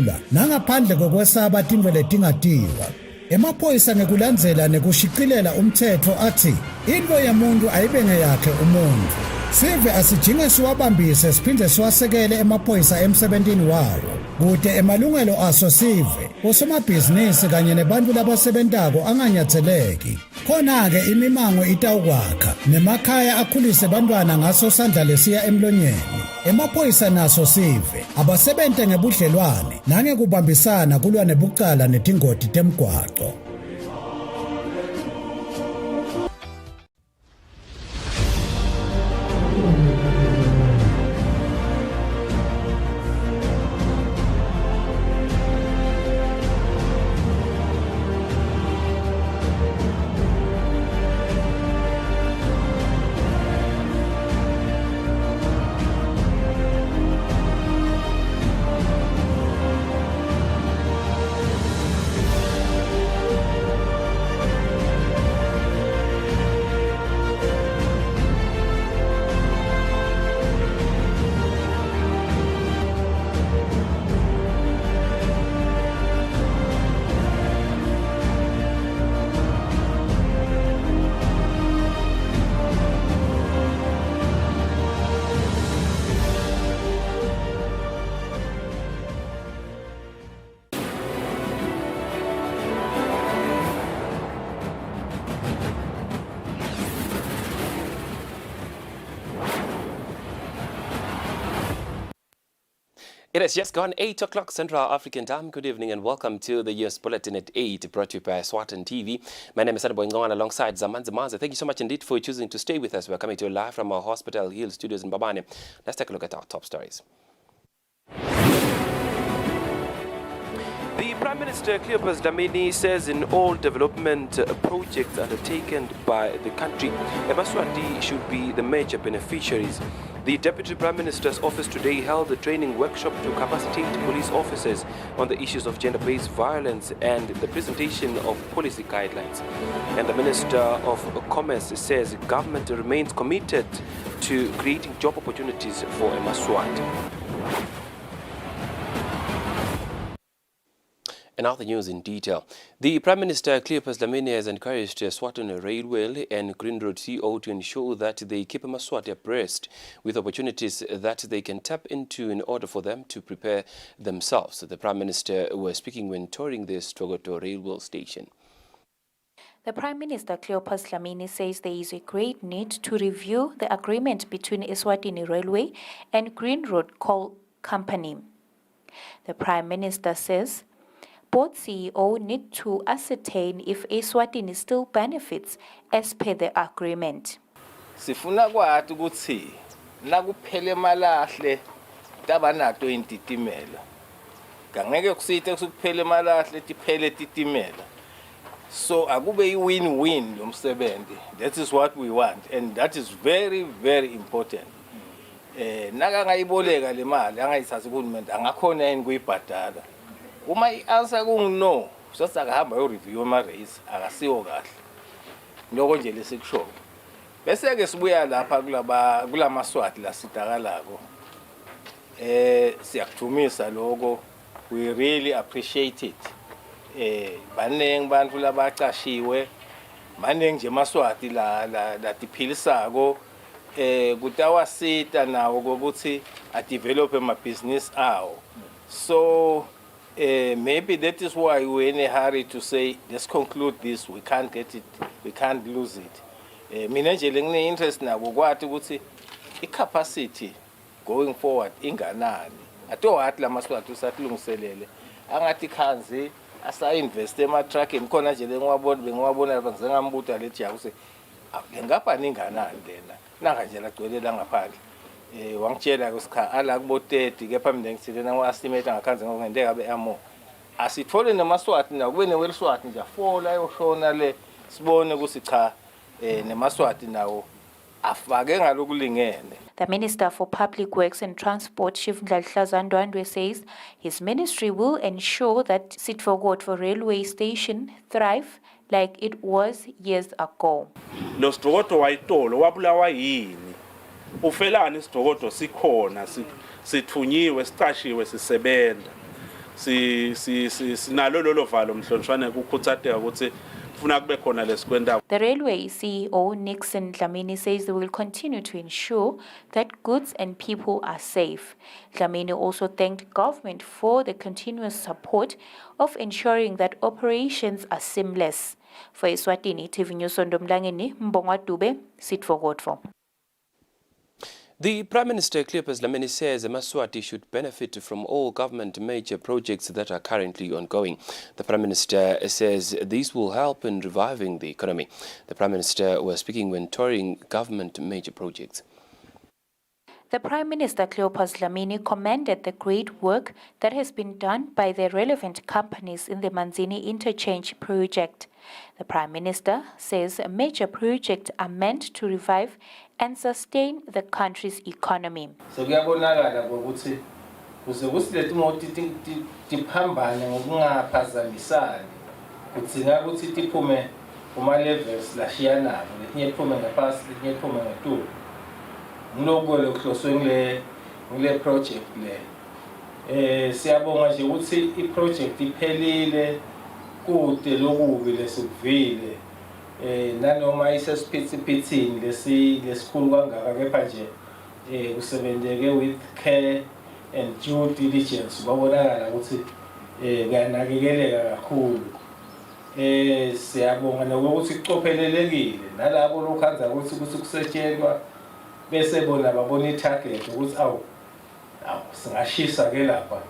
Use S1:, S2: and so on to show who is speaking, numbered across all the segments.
S1: kalula nangaphandle kokwesaba tintfo letingatiwa. Emaphoyisa ngekulandzela nekushiqilela umthetho athi intfo yemuntu ayibe ngeyakhe umuntu. Sive asijinge siwabambise siphinde siwasekele emaphoyisa emsebentini wawo. Kude emalungelo aso sive osomabhizinisi kanye nebantu labasebentako anganyatseleki. Khona-ke imimango itawukwakha nemakhaya akhulise bantwana ngaso sandla lesiya emlonyeni. Emaphoyisa naso sive abasebente ngebudlelwane nangekubambisana kulwa nebucala netingoti temgwaco.
S2: It has just gone 8 o'clock Central African time. Good evening and welcome to the US Bulletin at 8, brought to you by Eswatini TV. My name is Adebo Ngwan alongside Zamanzi Manza. Thank you so much indeed for choosing to stay with us. We're coming to you live from our Hospital Hill studios in Babane. Let's take a look at our top stories. The Prime Minister Cleopas Dlamini says in all development projects undertaken by the country, Eswatini should be the major beneficiaries. The Deputy Prime Minister's office today held a training workshop to capacitate police officers on the issues of gender-based violence and the presentation of policy guidelines. And the Minister of Commerce says government remains committed to creating job opportunities for Eswatini. And now the news in detail. The Prime Minister Cleopas Dlamini has encouraged Eswatini Railway and Green Road CEO to ensure that they keep Eswatini abreast with opportunities that they can tap into in order for them to prepare themselves. The Prime Minister was speaking when touring the Strogoto railway station.
S3: The Prime Minister Cleopas Dlamini says there is a great need to review the agreement between Eswatini Railway and Green Road Coal Company. The Prime Minister says both CEO need to ascertain if Eswatini still benefits as per the agreement.
S4: Sifuna kwathi ukuthi nakuphele malahle tabanato intitimela. Kangeke kusithe kuphele malahle tiphele titimela. So akube win-win umsebenzi. That is what we want and that is very very important. Naka ngayiboleka le mali angayithatha kuhulumeni angakhona yini kuyibhadala. Uma i-answer kungu-no, sothi akahamba yo-review ama-race, akasiwo kahle. Lokho nje lesikushoyo. Bese-ke sibuya lapha kulamaswati la sidakalako. Siyakuthumisa lokho. We really appreciate it. Baningi bantu labacashiwe, baningi nje maswati la tiphilisako. Kutawasita nawo kokuthi a-develop ama-business awo. So maybe that is why we're in a hurry to say, let's conclude this, we can't get it, we can't lose it. Mina nje ngine interest na ukwathi ukuthi i-capacity going forward inganani. Atowathi lamaswati usathilungiselele. Angathi khanzi asa-invest ema-truckini khona nje bengiwabona ngizengambuta lethi yakuse ngapha ninganani lena. Nanga nje lagcwelela ngaphandle. Wangitshela kusikha ala kubo 30 kepha mina ngithile nawa-estimate ngakhanze ngokungendeka be-amo asithole nemaswati na kube neweliswati nje afola ayoshona le sibone ukuthi cha nemaswati nawo afake ngalokulingene.
S3: The Minister for Public Works and Transport, Shivndla Zandwandwe, says his ministry will ensure that Sitfokoto railway station thrive like it was years ago.
S5: Lo Strogoto wayitolo wabulawa yini? Ufelani Strogoto sikhona sithunyiwe siqashiwe sisebenza. sinalo lolo valo mhlonishwane kukhuthateka ukuthi kufuna kube khona lesikwendayo.
S3: The railway CEO Nixon Dlamini says they will continue to ensure that goods and people are safe. Dlamini also thanked government for the continuous support of ensuring that operations are seamless. For Eswatini TV News Ndomlangeni, Mbongwa Dube, Sitfogodfo.
S2: The Prime Minister Cleopas Dlamini says Eswatini should benefit from all government major projects that are currently ongoing. The Prime Minister says these will help in reviving the economy. The Prime Minister was speaking when touring government major projects.
S3: The Prime Minister Cleopas Dlamini commended the great work that has been done by the relevant companies in the Manzini Interchange project. The Prime Minister says major projects are meant to revive and sustain the country's economy.
S4: So kuyabonakala ukuthi kuze kusilete imoto tiphambane ngokungaphazamisani kudzinga ukuthi tiphume kuma levels lashiyanako letinye iphume ngaphasi letinye iphume ngetulu ngilokho lokuhloswe ngile project le siyabonga nje ukuthi iproject iphelile kude lokubi lesikuvile nanoma isesiphithini lesikhulu kangaka kepha nje kusebenzeke with care and due diligence babonakala ukuthi kuyanakekeleka kakhulu siyabonga nokuthi icophelelekile nalabo lokhanza ukuthi kusetshenzwa bese bona babona itarget ukuthi awu singashisa ke lapha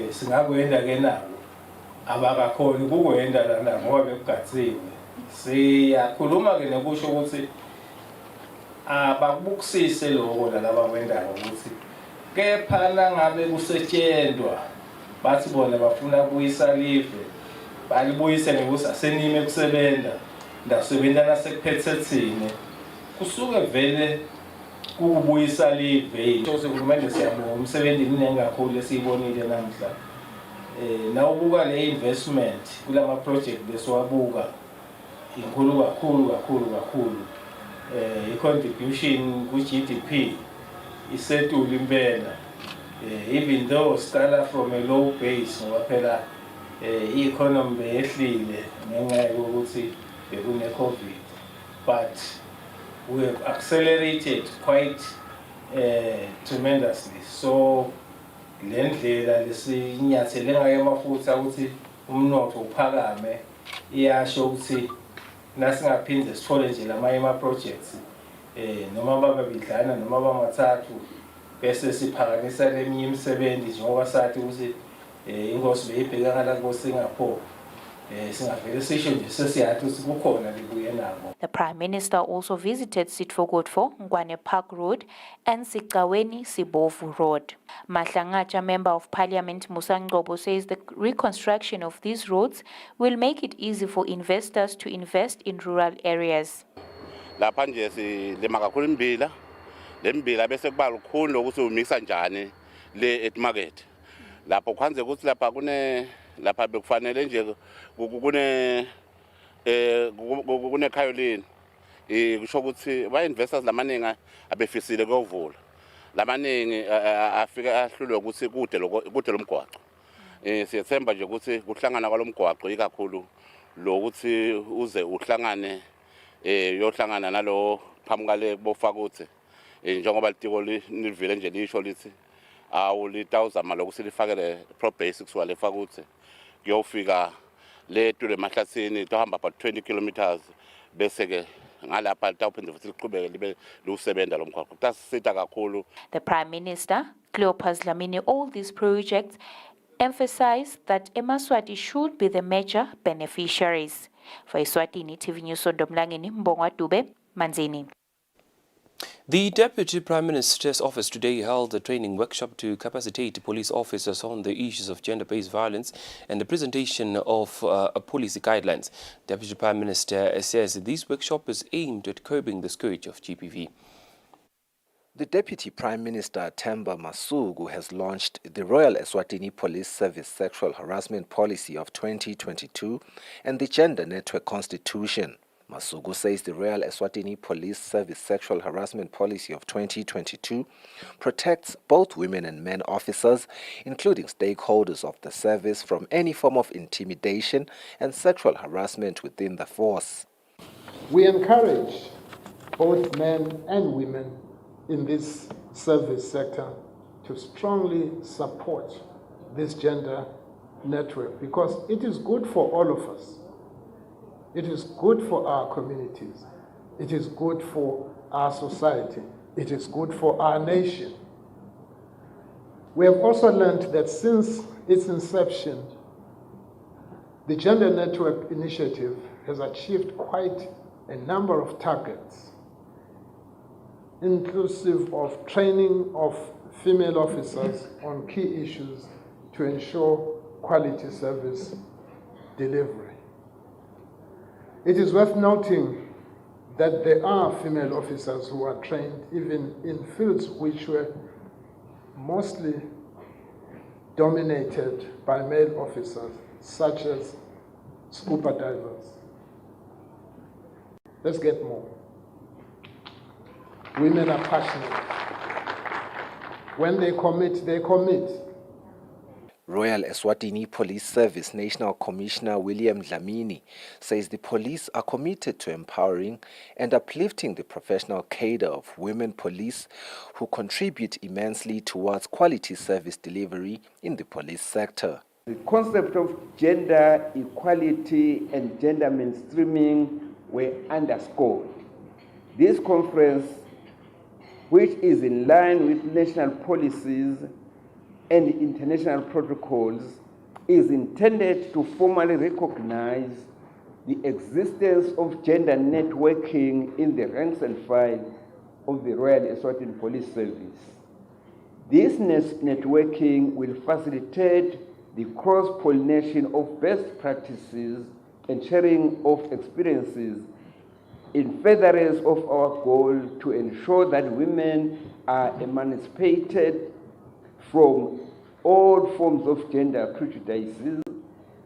S4: singakwenda ke nabo abakakhona ukukwenda lana ngoba bekugatsiwe siyakhuluma ke nokusho ukuthi abakubukisise lokho laba wendawo ukuthi kepha nangabe kusetshenzwa bathi bona bafuna ukuyisa live balibuyise ngokuthi asenime kusebenza ndasebenza nasekuphethe thine kusuke vele ukubuyisa live nje uhulumende siyabonga umsebenzi mningi kakhulu esiyibonile namhla nawubuka le investment kulama project besiwabuka inkulu kakhulu i-contribution ku-GDP isetula impela even though start from a low base ngoba phela i-economy beyehlile ngenxa yokuthi bekune-COVID but we have accelerated quite tremendously. So le ndlela lesinyathele ngayo amafutha ukuthi umnotho uphakame iyasho ukuthi nasingaphinde sithole nje lamanye ama-projects noma bababidlana noma bamathathu bese siphakamisa leminye imisebenzi njengoba sathi ukuthi ingosi beyibheka ngala ko-Singapore.
S3: The Prime Minister also visited Sitfogodfo, Ngwane Park Road and Sikaweni Sibovu Road. Mahlangacha, Member of Parliament Musa Ngcobo, says the reconstruction of these roads will make it easy for investors to invest in rural areas.
S6: Lapha nje silima kakhulu imbila lembila bese kuba lukhulu ukuthi umikisa njani le at market lapho kwanze ukuthi lapha bekufanele nje kune khayolini kusho ukuthi ba investors lamaningi abefisile kuyovula lamaningi afika ahlulwe ukuthi kude lomgwaqo siyethemba nje ukuthi kuhlangana kwalomgwaqo ikakhulu lokuthi uze uhlangane yohlangana nalo phamukale bofakuthe njengoba litiko livile nje lisho lithi awulitawuzama lokuthi lifakele pro basics wale fakuthe kuyofika le tule mahlathini tohamba about 20 kilometers bese ke ngalapha litawuphinde futhi liqhubeke libe lusebenza lomgwaqo tasisita kakhulu.
S3: The Prime Minister Cleopas Dlamini, all these projects emphasize that Eswatini should be the major beneficiaries. For Eswatini TV News Ndomlangeni, Mbongwa Dube, Manzini.
S2: The Deputy Prime Minister's office today held a training workshop to capacitate police officers on the issues of gender-based violence and the presentation of policy guidelines. Deputy Prime Minister says this workshop is aimed at curbing the scourge of GBV.
S7: The Deputy Prime Minister Themba Masuku has launched the Royal Eswatini Police Service Sexual Harassment Policy of 2022 and the Gender Network Constitution. Masuku says the Royal Eswatini Police Service sexual harassment policy of 2022 protects both women and men officers, including stakeholders of the service, from any form of intimidation and sexual harassment within the force.
S8: We encourage both men and women in this service sector to strongly support this gender network because it is good for all of us. It is good for our communities. It is good for our society. It is good for our nation. We have also learned that since its inception, the Gender Network Initiative has achieved quite a number of targets, inclusive of training of female officers on key issues to ensure quality service delivery. It is worth noting that there are female officers who are trained even in fields which were mostly dominated by male officers, such as scuba divers. Let's get more. Women are passionate. When they commit, they commit.
S7: Royal Eswatini Police Service National Commissioner William Dlamini says the police are committed to empowering and uplifting the professional cadre of women police who contribute immensely towards quality service delivery in the police sector.
S9: The concept of gender equality and gender mainstreaming were underscored. This conference, which is in line with national policies and international protocols, is intended to formally recognize the existence of gender networking in the ranks and file of the Royal Eswatini Police Service. This networking will facilitate the cross-pollination of best practices and sharing of experiences in furtherance of our goal to ensure that women are emancipated from all forms of gender prejudices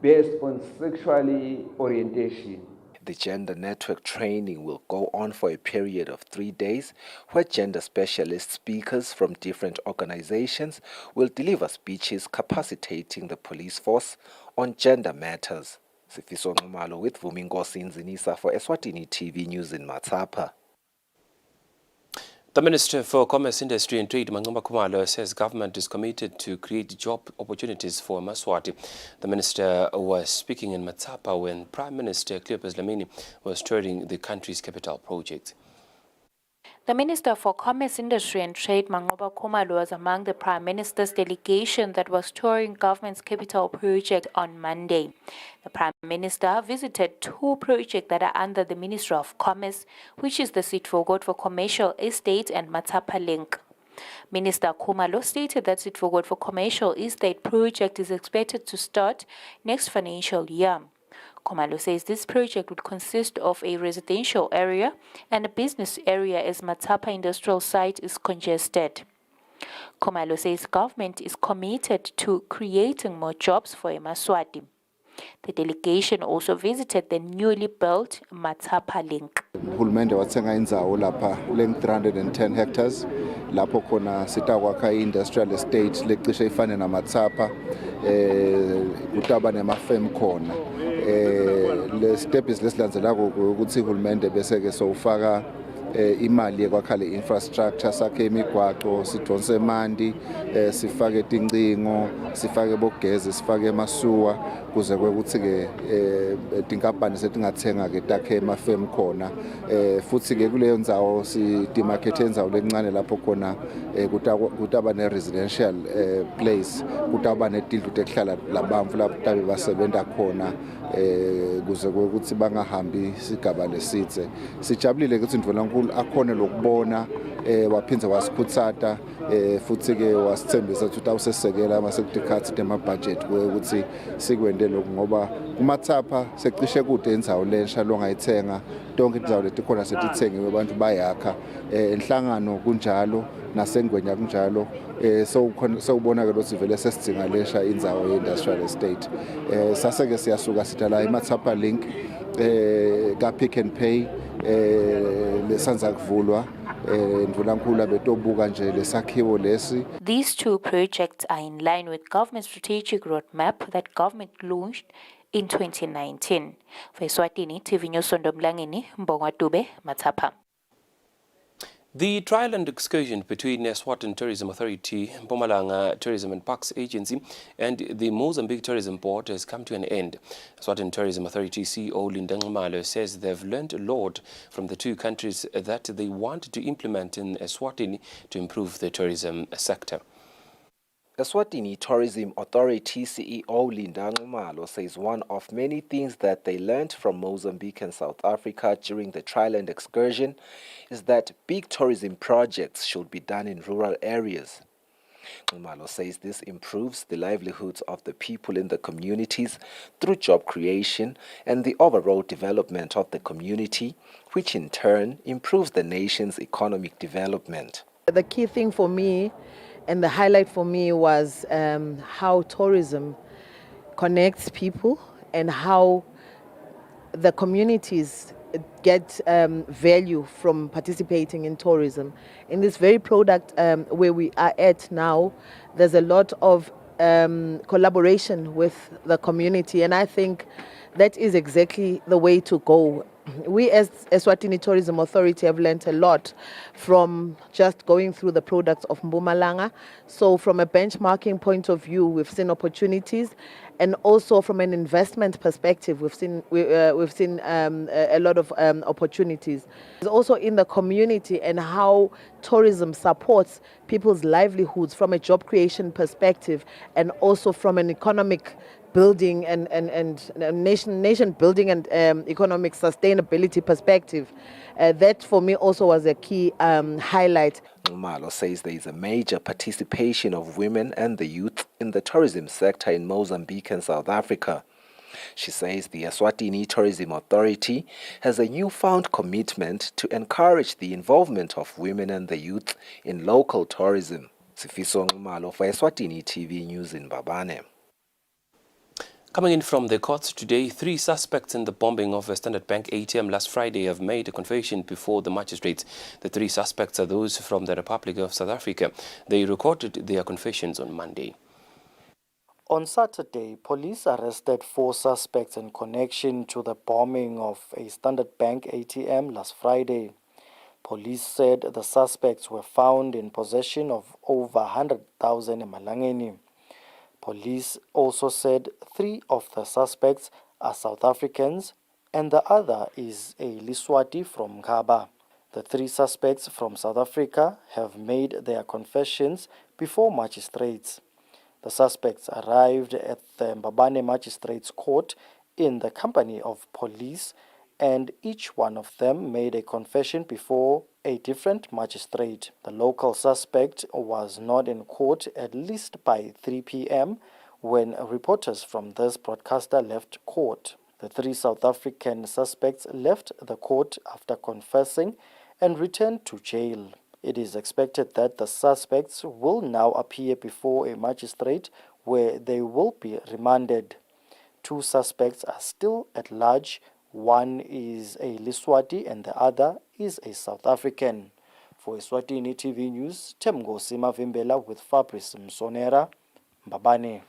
S9: based on sexual orientation.
S7: The gender network training will go on for a period of 3 days, where gender specialist speakers from different organizations will deliver speeches capacitating the police force on gender matters. Sifiso Nxumalo with Vumingosi Nzinisa for Eswatini TV News in Matsapa.
S2: The Minister for Commerce, Industry and Trade, Mangomba Khumalo, says government is committed to create job opportunities for Maswati. The minister was speaking in Matsapa when Prime Minister Cleopas Dlamini was touring the country's capital project.
S3: The Minister for Commerce, Industry and Trade, Mangomba Khumalo, was among the Prime Minister's delegation that was touring government's capital project on Monday. The Prime Minister visited 2 projects that are under the Ministry of Commerce, which is the Sitfogod for Commercial Estate and Matsapa Link. Minister Khumalo stated that Sitfogod for Commercial Estate project is expected to start next financial year. Khumalo says this project would consist of a residential area and a business area as Matsapa industrial site is congested. Khumalo says government is committed to creating more jobs for Maswati. The delegation also visited the newly built Matsapa Link.
S10: Uhulumende wathenga indzawo lapha leng 310 hectares lapho khona sitakwakha industrial estate lecishe ifane naMatsapa kutaba nemafem khona le step lesilandzelako ukuthi uhulumende bese ke sowufaka imali yekwakha le infrastructure sakhe imigwaqo sidonse emanti sifake tincingo sifake bogezi sifake emasuwa kuze kwekuthi ke tinkampani setingathenga ke takhe emafem khona futhi ke kuleyo ndzawo sidimarket endzawo lencane lapho khona kutaba ne residential place kutaba netindlu tekuhlala labamvu lapho tabe basebenta khona kuze kwekuthi bangahambi sigaba lesitse sijabulile ukuthi ndivela kakhulu akhone lokubona waphinza wasikhutsata futhi ke wasithembisa ukuthi awusesekela mase kudikhathi tema budget ukuthi sikwende lokho ngoba kumathapha secishe kude indzawo lensha longayithenga tonke indzawo letikhona setithengiwe abantu bayakha enhlangano kunjalo nasengwenya kunjalo sewubona ke ukuthi vele sesidinga lesha indzawo ye-industrial estate sase ke siyasuka sidala imathapha link ka Pick and Pay lesanza kuvulwa ndvulankulu betobuka nje lesakhiwo lesi.
S3: These two projects are in line with government strategic roadmap that government launched in 2019. For Eswatini TV News Sondomlangeni, Mbongwa Dube, Matapa.
S2: The trial and excursion between Eswatini Tourism Authority, Mpumalanga Tourism and Parks Agency and the Mozambique Tourism Board has come to an end. Eswatini Tourism Authority CEO Linda Ngumalo says they've learned a lot from the two countries that they want to implement in Eswatini to improve the tourism sector.
S7: Eswatini Tourism Authority CEO Linda Ngumalo says one of many things that they learned from Mozambique and South Africa during the trial and excursion is that big tourism projects should be done in rural areas. Ngumalo says this improves the livelihoods of the people in the communities through job creation and the overall development of the community, which in turn improves the nation's economic development.
S11: The key thing for me and the highlight for me was how tourism connects people and how the communities get value from participating in tourism. In this very product where we are at now, there's a lot of collaboration with the community, and I think that is exactly the way to go. We as Eswatini Tourism Authority have learned a lot from just going through the products of Mpumalanga. So from a benchmarking point of view, we've seen opportunities, and also from an investment perspective, we've seen a lot of opportunities. It's also in the community and how tourism supports people's livelihoods from a job creation perspective, and also from an economic building and nation building and economic sustainability perspective. That for me also was a key highlight.
S7: Ngumalo says there is a major participation of women and the youth in the tourism sector in Mozambique and South Africa. She says the Eswatini Tourism Authority has a newfound commitment to encourage the involvement of women and the youth in local tourism. Sifiso Ngumalo for Eswatini TV News in Babane.
S2: Coming in from the courts today, 3 suspects in the bombing of a Standard Bank ATM last Friday have made a confession before the magistrates. The 3 suspects are those from the Republic of South Africa. They recorded their confessions on Monday.
S12: On Saturday, police arrested 4 suspects in connection to the bombing of a Standard Bank ATM last Friday. Police said the suspects were found in possession of over 100,000 emalangeni. Police also said 3 of the suspects are South Africans and the other is a Liswati from Kaba. The 3 suspects from South Africa have made their confessions before magistrates. The suspects arrived at the Mbabane Magistrates Court in the company of police, and each one of them made a confession before a different magistrate. The local suspect was not in court at least by 3 p.m. when reporters from this broadcaster left court. The 3 South African suspects left the court after confessing and returned to jail. It is expected that the suspects will now appear before a magistrate where they will be remanded. 2 suspects are still at large. One is a Liswati and the other is a South African. For Eswatini TV News, Temgosi Mavimbela with Fabrice Msonera, Mbabane.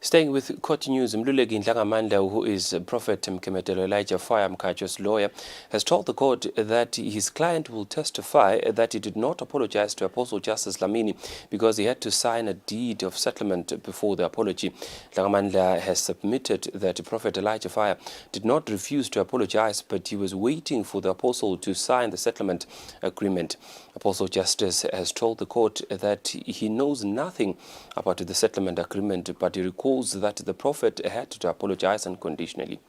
S2: Staying with court news, Mluleki Ndlangamandla, who is Prophet Mkemetelo Elijah Fire Mkhacho's lawyer, has told the court that his client will testify that he did not apologize to Apostle Justice Lamini because he had to sign a deed of settlement before the apology. Ndlangamandla has submitted that Prophet Elijah Fire did not refuse to apologize, but he was waiting for the apostle to sign the settlement agreement. Apostle Justice has told the court that he knows nothing about the settlement agreement, but he recalls that the prophet had to apologize unconditionally.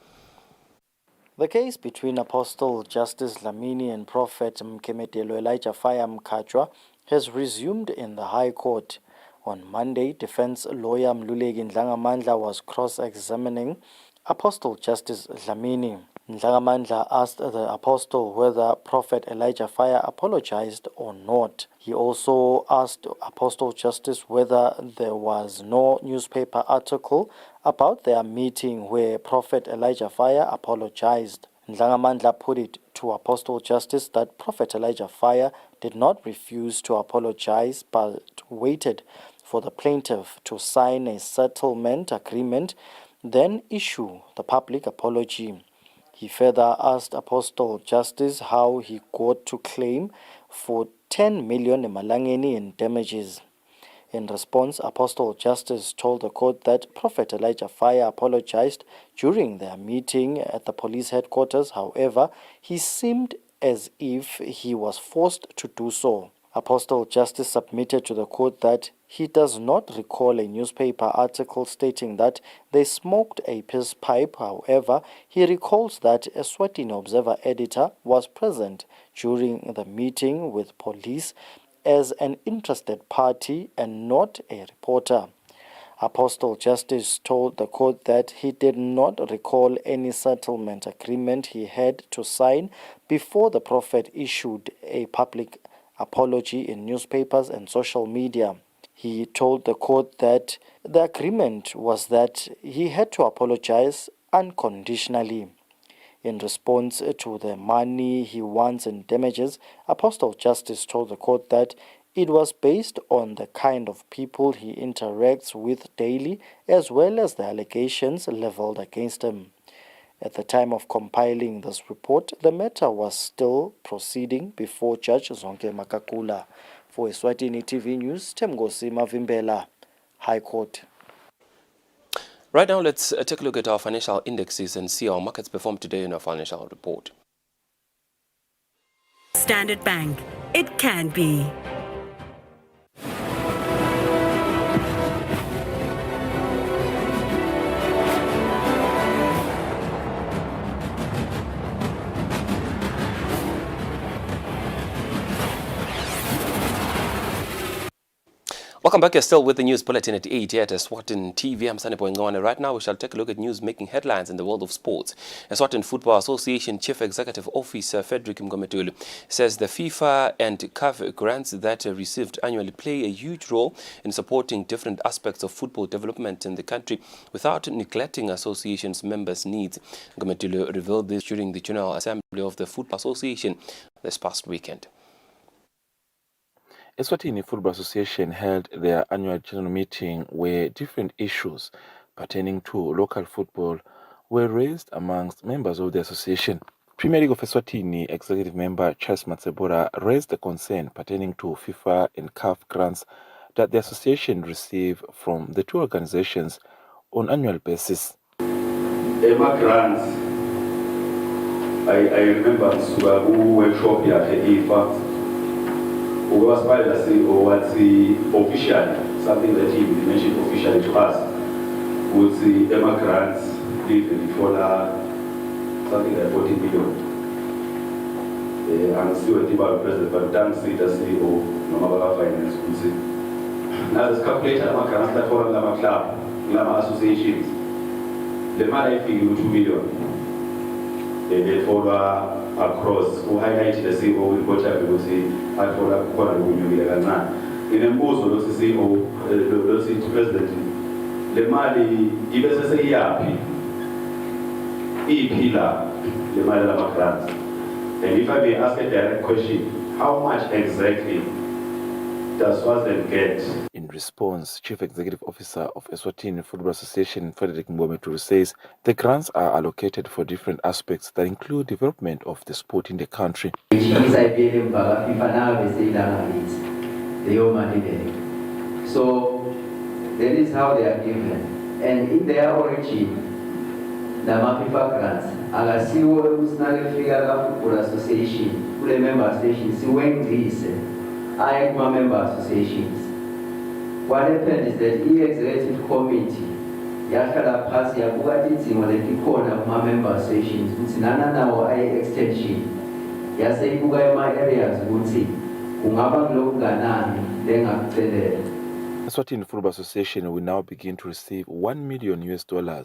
S12: The case between Apostle Justice Dlamini and Prophet Mkemetelo Elijah Fire Mkhatshwa has resumed in the High Court. On Monday, defense lawyer Mluleki Ndlangamandla was cross-examining Apostle Justice Dlamini. Ndlangamandla asked the apostle whether Prophet Elijah Fire apologized or not. He also asked Apostle Justice whether there was no newspaper article about their meeting where Prophet Elijah Fire apologized. Ndlangamandla put it to Apostle Justice that Prophet Elijah Fire did not refuse to apologize but waited for the plaintiff to sign a settlement agreement, then issue the public apology. He further asked Apostle Justice how he got to claim for 10 million emalangeni in damages. In response, Apostle Justice told the court that Prophet Elijah Fire apologized during their meeting at the police headquarters. However, he seemed as if he was forced to do so. Apostle Justice submitted to the court that he does not recall a newspaper article stating that they smoked a peace pipe. However, he recalls that Eswatini Observer editor was present during the meeting with police as an interested party and not a reporter. Apostle Justice told the court that he did not recall any settlement agreement he had to sign before the prophet issued a public apology in newspapers and social media. He told the court that the agreement was that he had to apologize unconditionally. In response to the money he wants in damages, Apostle Justice told the court that it was based on the kind of people he interacts with daily as well as the allegations leveled against him. At the time of compiling this report, the matter was still proceeding before Judge Zonke Makakula. For Eswatini TV News, Temgosi Mavimbela, High Court.
S2: Right now, let's take a look at our financial indexes and see how markets performed today in our financial report.
S13: Standard Bank. It can be.
S2: Welcome back. You're still with the news bulletin at 8 here at Eswatini TV. I'm Sunny Boingone. Right now, we shall take a look at news making headlines in the world of sports. Eswatini Football Association Chief Executive Officer Frederick Mgometulu says the FIFA and CAF grants that are received annually play a huge role in supporting different aspects of football development in the country without neglecting association's members' needs. Mgometulu revealed this during the General Assembly of the Football Association this past weekend.
S14: Eswatini Football Association held their annual general meeting where different issues pertaining to local football were raised amongst members of the association. Premier League of Eswatini executive member Charles Matsebora raised the concern pertaining to FIFA and CAF grants that the association receive from the two organizations on annual basis.
S15: Emma grants, I remember Subaru workshop here at IFA. Was what's official, something that he mentioned officially to us, would the Emma grants leave for something like 40 million. I'm still a Tiba president, but thanks to the CEO, Nomabala Finance, would say. Now, this calculator, Emma grants that for Lama Club, Lama Associations, the money figure 2 million. They follow across who highlighted the CEO report because I follow in a most of the CEO, the president, the Mali, even as a yapi, pillar, the Mali grants. And if I may ask a direct question, how much exactly does Swaziland get?
S14: In response, Chief Executive Officer of Eswatini Football Association, Frederick Mgometulu, says the grants are allocated for different aspects that include development of the sport in the country.
S16: So that is how they are given. And in their origin, the FIFA grants, Agasiwo Usnagafika Football Association, the member associations, I member associations. What happened is that the executive committee yahlala phasi yabuka izimo letikhona kuma-member associations ukuthi nawo ayi-extension yase ibuka ema-areas ukuthi kungaba kulokunganani lengakucelela.
S14: Eswatini Football Association will now begin to receive $1 million,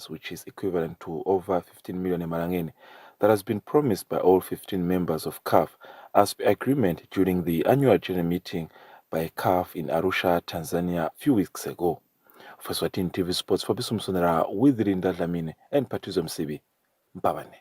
S14: which is equivalent to over 15 million emalangeni, that has been promised by all 15 members of CAF as per agreement during the annual general meeting by CAF in Arusha, Tanzania, a few weeks ago. For Eswatini TV Sports, Fabrice Msonera with Rinda Dlamini and Patrizio Msibi, Mbabane.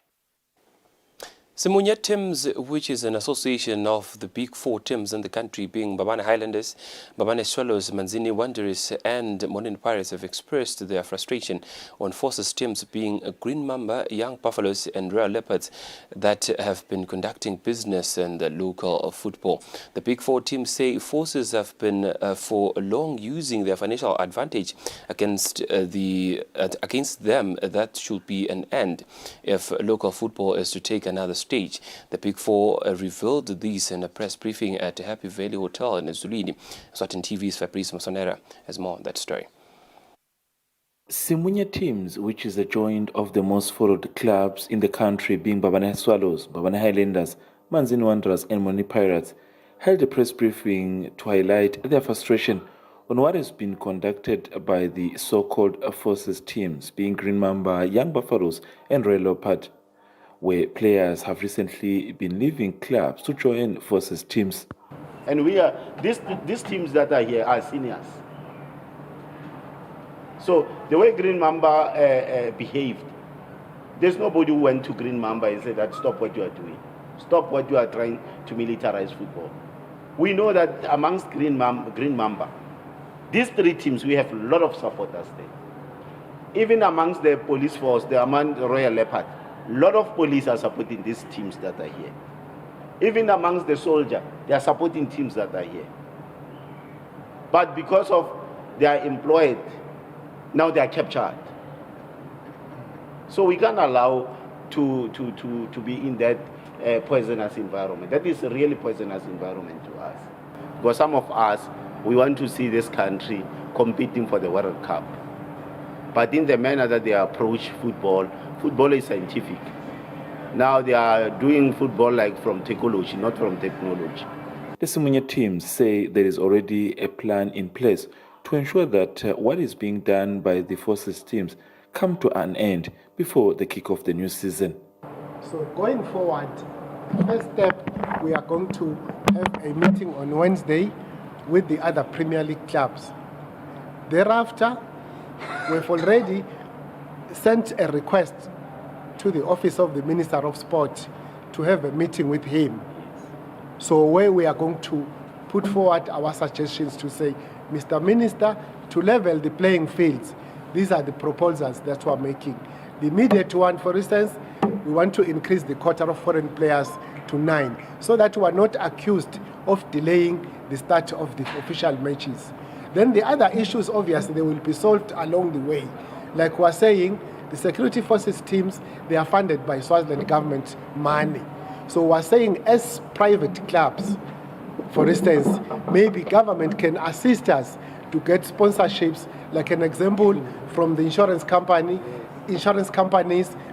S2: Simunya Teams, which is an association of the big four teams in the country, being Mbabane Highlanders, Mbabane Swallows, Manzini Wanderers and Morning Pirates, have expressed their frustration on Forces teams being Green Mamba, Young Buffaloes and Royal Leopards that have been conducting business in the local football. The big four teams say Forces have been for long using their financial advantage against them. That should be an end if local football is to take another stage. The Big Four revealed this in a press briefing at Happy Valley Hotel in Eswatini. Eswatini TV's Fabrice Msonera has more on that story.
S14: Simunya Teams, which is a joint of the most followed clubs in the country, being Mbabane Swallows, Mbabane Highlanders, Manzini Wanderers and Morning Pirates, held a press briefing to highlight their frustration on what has been conducted by the so-called Forces teams, being Green Mamba, Young Buffaloes and Royal Leopard, where players have recently been leaving clubs to join Forces teams.
S17: And these teams that are here are seniors. So the way Green Mamba behaved, there's nobody who went to Green Mamba and said that stop what you are doing. Stop what you are trying to militarize football. We know that amongst Green Mamba, these three teams, we have a lot of supporters there. Even amongst the police force, among the Royal Leopard, a lot of police are supporting these teams that are here. Even amongst the soldier, they are supporting teams that are here. But because of they are employed, now they are captured. So we can't allow to be in that poisonous environment. That is a really poisonous environment to us. Because some of us, we want to see this country competing for the World Cup. But in the manner that they approach football, football is scientific. Now they are doing football like from technology, not from technology.
S14: The Simunya teams say there is already a plan in place to ensure that what is being done by the Forces teams come to an end before the kick of the new season.
S8: So going forward, first step, we are going to have a meeting on Wednesday with the other Premier League clubs. Thereafter, we've already sent a request to the Office of the Minister of Sport to have a meeting with him. So where we are going to put forward our suggestions to say, Mr. Minister, to level the playing fields, these are the proposals that we are making. The immediate one, for instance, we want to increase the quota of foreign players to 9, so that we are not accused of delaying the start of the official matches. Then the other issues, obviously, they will be solved along the way. Like we're saying, the security forces teams, they are funded by Swaziland government money. So we're saying as private clubs, for instance, maybe government can assist us to get sponsorships, like an example from the insurance companies,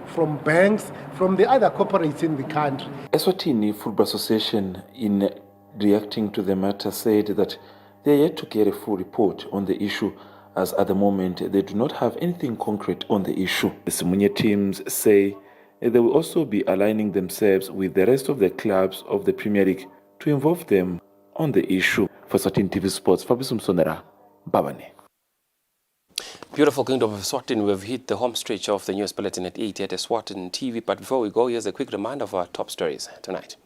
S8: from banks, from the other corporates in the country.
S14: Eswatini Football Association, in reacting to the matter, said that they are yet to get a full report on the issue, as at the moment they do not have anything concrete on the issue. The Simunya teams say they will also be aligning themselves with the rest of the clubs of the Premier League to involve them on the issue. For Eswatini TV Sports, Fabrice Msonera, Mbabane.
S2: Beautiful Kingdom of Eswatini. We've hit the home stretch of the news bulletin at 8 at Eswatini TV. But before we go, here's a quick reminder of our top stories tonight.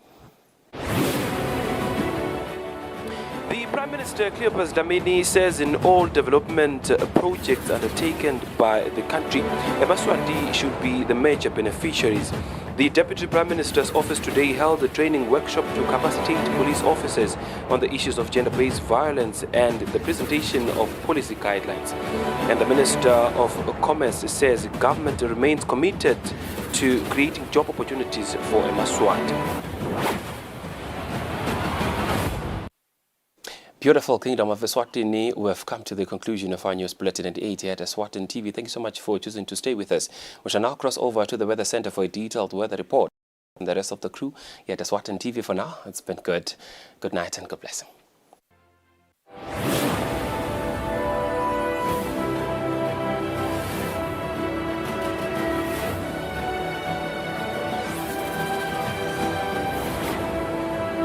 S2: The Prime Minister Cleopas Dlamini says in all development projects undertaken by the country, Eswatini should be the major beneficiaries. The Deputy Prime Minister's office today held a training workshop to capacitate police officers on the issues of gender-based violence and the presentation of policy guidelines. And the Minister of Commerce says government remains committed to creating job opportunities for Eswatini. Beautiful Kingdom of Eswatini. We have come to the conclusion of our news bulletin at 8 here at Eswatini TV. Thank you so much for choosing to stay with us. We shall now cross over to the Weather Center for a detailed weather report. And the rest of the crew here at Eswatini TV for now. It's been good. Good night and God bless.